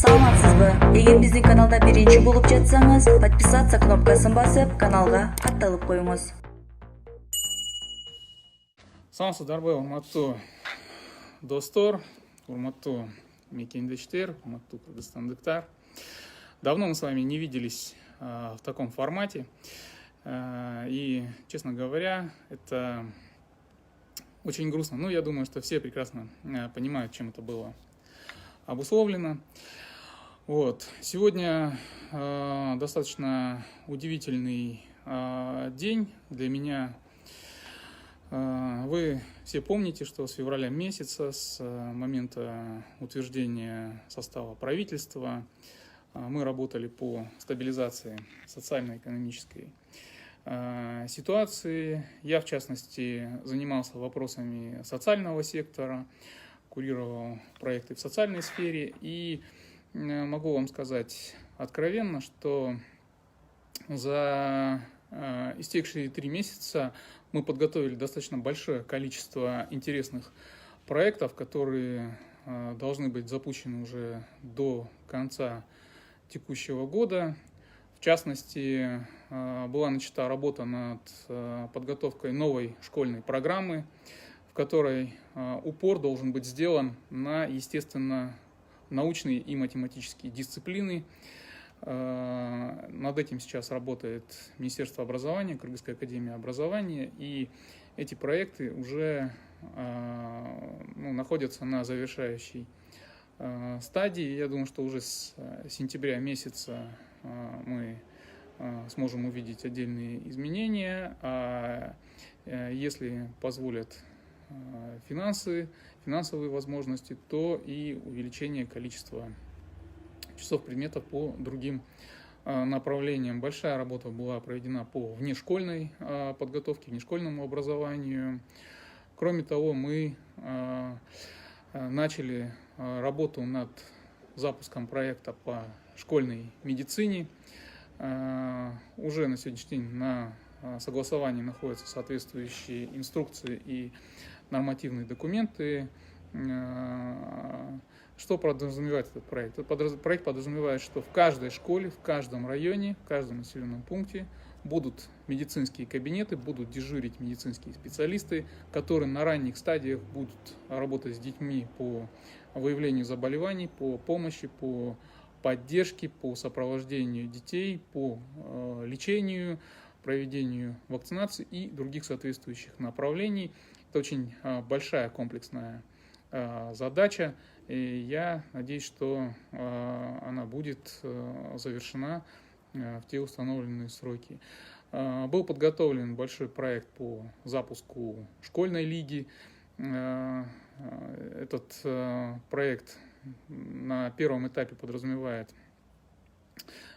Саламатсызбы? Эгер биздин каналда биринчи болуп жатсаңыз, подписаться кнопкасын басып, каналга катталып коюңуз. Саламатсыздарбы, урматтуу достор, урматтуу мекендештер, урматтуу кыргызстандыктар. Давно мы с вами не виделись в таком формате. И, честно говоря, это очень грустно. Ну, я думаю, что все прекрасно понимают, чем это было обусловлено. Вот. Сегодня достаточно удивительный день для меня. Вы все помните, что с февраля месяца, с момента утверждения состава правительства, мы работали по стабилизации социально-экономической ситуации. Я, в частности, занимался вопросами социального сектора, курировал проекты в социальной сфере. И могу вам сказать откровенно, что за истекшие 3 месяца мы подготовили достаточно большое количество интересных проектов, которые должны быть запущены уже до конца текущего года. В частности, была начата работа над подготовкой новой школьной программы, в которой упор должен быть сделан на, естественно, научные и математические дисциплины. Над этим сейчас работает Министерство образования, Кыргызская академия образования, и эти проекты уже находятся на завершающей стадии. Я думаю, что уже с сентября месяца мы сможем увидеть отдельные изменения, а если позволят финансовые возможности, то и увеличение количества часов предметов по другим направлениям. Большая работа была проведена по внешкольной подготовке, внешкольному образованию. Кроме того, мы начали работу над запуском проекта по школьной медицине. Уже на сегодняшний день на согласовании находятся соответствующие инструкции и нормативные документы. Что подразумевает этот проект? Этот проект подразумевает, что в каждой школе, в каждом районе, в каждом населенном пункте будут медицинские кабинеты, будут дежурить медицинские специалисты, которые на ранних стадиях будут работать с детьми по выявлению заболеваний, по помощи, по поддержке, по сопровождению детей, по лечению, проведению вакцинации и других соответствующих направлений. Это очень большая комплексная задача, и я надеюсь, что она будет завершена в те установленные сроки. Был подготовлен большой проект по запуску школьной лиги. Этот проект на первом этапе подразумевает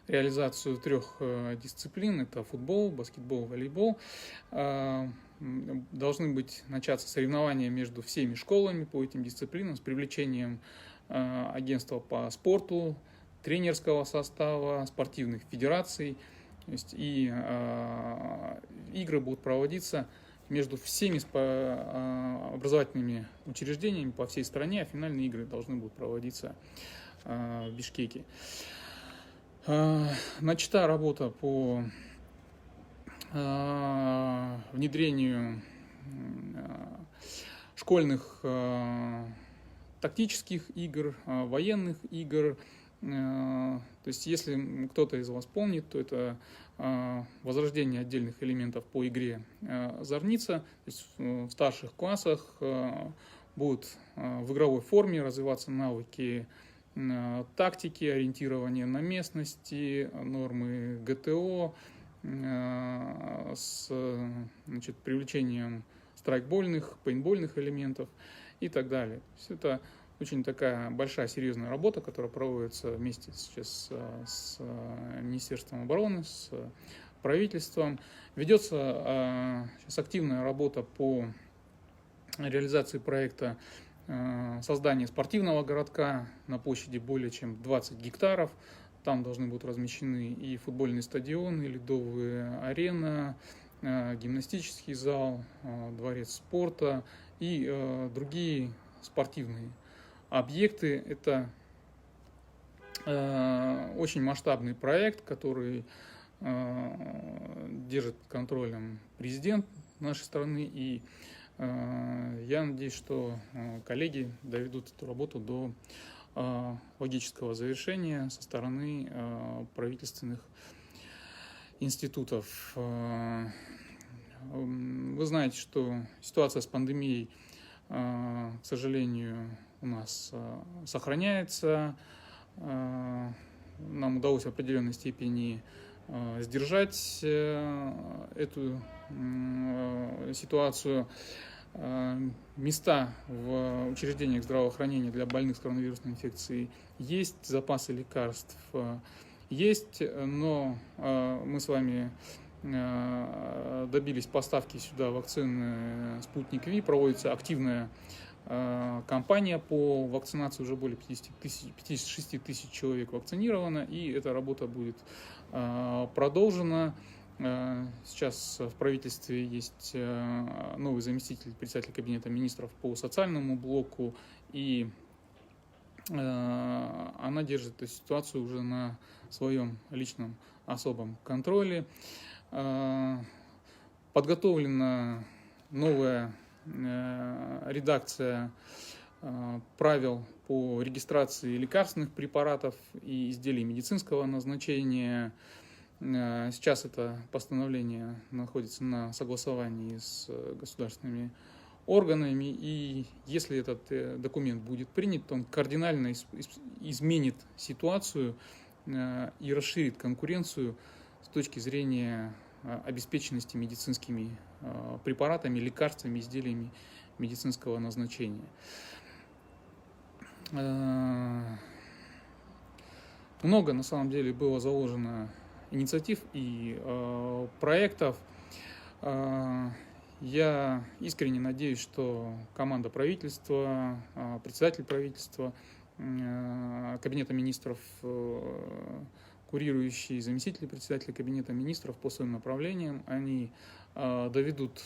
реализацию 3 дисциплин. Это футбол, баскетбол, волейбол. Должны быть начаться соревнования между всеми школами по этим дисциплинам с привлечением агентства по спорту, тренерского состава, спортивных федераций. То есть и игры будут проводиться между всеми образовательными учреждениями по всей стране, а финальные игры должны будут проводиться в Бишкеке. Начата работа по внедрению школьных тактических игр, военных игр. То есть, если кто-то из вас помнит, то это возрождение отдельных элементов по игре «Зорница». То есть в старших классах будут в игровой форме развиваться навыки тактики, ориентирования на местности, нормы ГТО, с привлечением страйкбольных, пейнтбольных элементов и так далее. То есть это очень такая большая, серьезная работа, которая проводится вместе сейчас с Министерством обороны, с правительством. Ведется сейчас активная работа по реализации проекта создания спортивного городка на площади более чем 20 гектаров. Там должны будут размещены и футбольный стадион, и ледовая арена, гимнастический зал, дворец спорта и другие спортивные объекты. Это очень масштабный проект, который держит под контролем президент нашей страны, и я надеюсь, что коллеги доведут эту работу до логического завершения со стороны правительственных институтов. Вы знаете, что ситуация с пандемией, к сожалению, у нас сохраняется. Нам удалось в определенной степени сдержать эту ситуацию. Места в учреждениях здравоохранения для больных с коронавирусной инфекцией есть, запасы лекарств есть, но мы с вами добились поставки сюда вакцины «Спутник Ви», проводится активная кампания по вакцинации, уже более 56 тысяч человек вакцинировано, и эта работа будет продолжена. Сейчас в правительстве есть новый заместитель председателя Кабинета министров по социальному блоку, и она держит эту ситуацию уже на своем личном особом контроле. Подготовлена новая редакция правил по регистрации лекарственных препаратов и изделий медицинского назначения. Сейчас это постановление находится на согласовании с государственными органами, и если этот документ будет принят, то он кардинально изменит ситуацию и расширит конкуренцию с точки зрения обеспеченности медицинскими препаратами, лекарствами, изделиями медицинского назначения. Много, на самом деле, было заложено инициатив и проектов. Я искренне надеюсь, что команда правительства, председатель правительства, Кабинета министров, курирующие заместители председателя Кабинета министров по своим направлениям, они доведут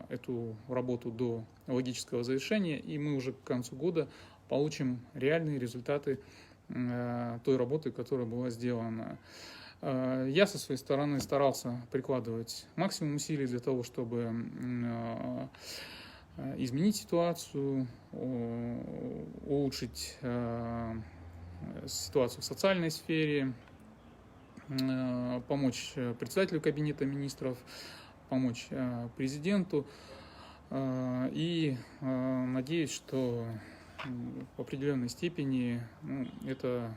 эту работу до логического завершения, и мы уже к концу года получим реальные результаты той работы, которая была сделана. Я со своей стороны старался прикладывать максимум усилий для того, чтобы изменить ситуацию, улучшить ситуацию в социальной сфере, помочь председателю Кабинета министров, помочь президенту. И надеюсь, что в определенной степени это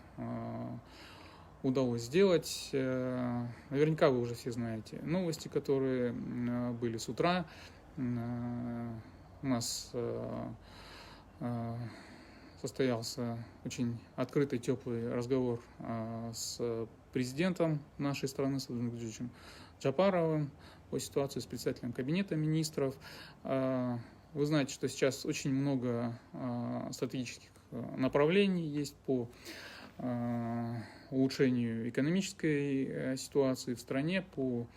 удалось сделать. Наверняка вы уже все знаете новости, которые были с утра. У нас состоялся очень открытый, теплый разговор с президентом нашей страны, с Владимиром Владимировичем Джапаровым, по ситуации с председателем Кабинета министров. Вы знаете, что сейчас очень много стратегических направлений есть по улучшению экономической ситуации в стране, по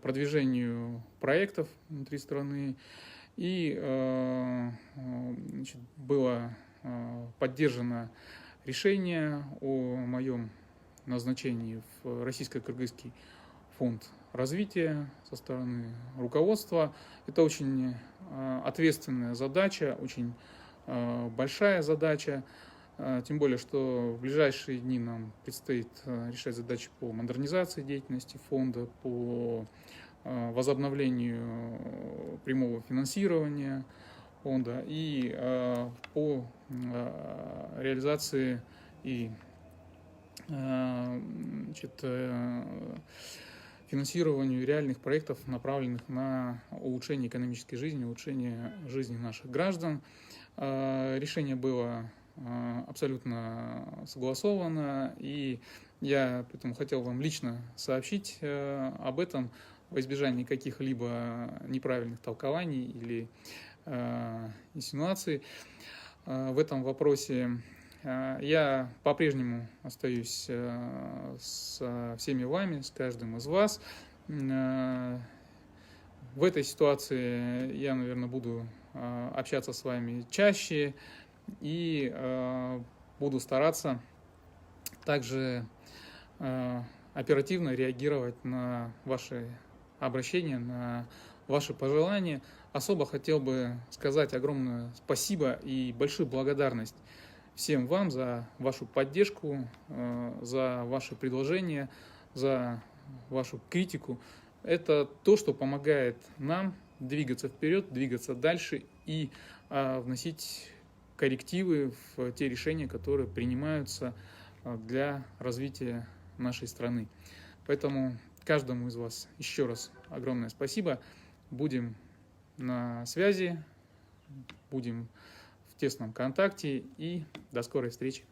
продвижению проектов внутри страны. И было поддержано решение о моем назначении в Российско-Кыргызский фонд развития со стороны руководства. Это очень ответственная задача, очень большая задача, тем более, что в ближайшие дни нам предстоит решать задачи по модернизации деятельности фонда, по возобновлению прямого финансирования фонда и по реализации и финансированию реальных проектов, направленных на улучшение экономической жизни, улучшение жизни наших граждан. Решение было абсолютно согласовано, и я поэтому хотел вам лично сообщить об этом во избежание каких-либо неправильных толкований или инсинуаций в этом вопросе. Я по-прежнему остаюсь с всеми вами, с каждым из вас. В этой ситуации я, наверное, буду общаться с вами чаще, и буду стараться также оперативно реагировать на ваши обращения, на ваши пожелания. Особо хотел бы сказать огромное спасибо и большую благодарность всем вам за вашу поддержку, за ваши предложения, за вашу критику. Это то, что помогает нам двигаться вперед, двигаться дальше и вносить коррективы в те решения, которые принимаются для развития нашей страны. Поэтому каждому из вас еще раз огромное спасибо. Будем на связи, будем в тесном контакте и до скорой встречи.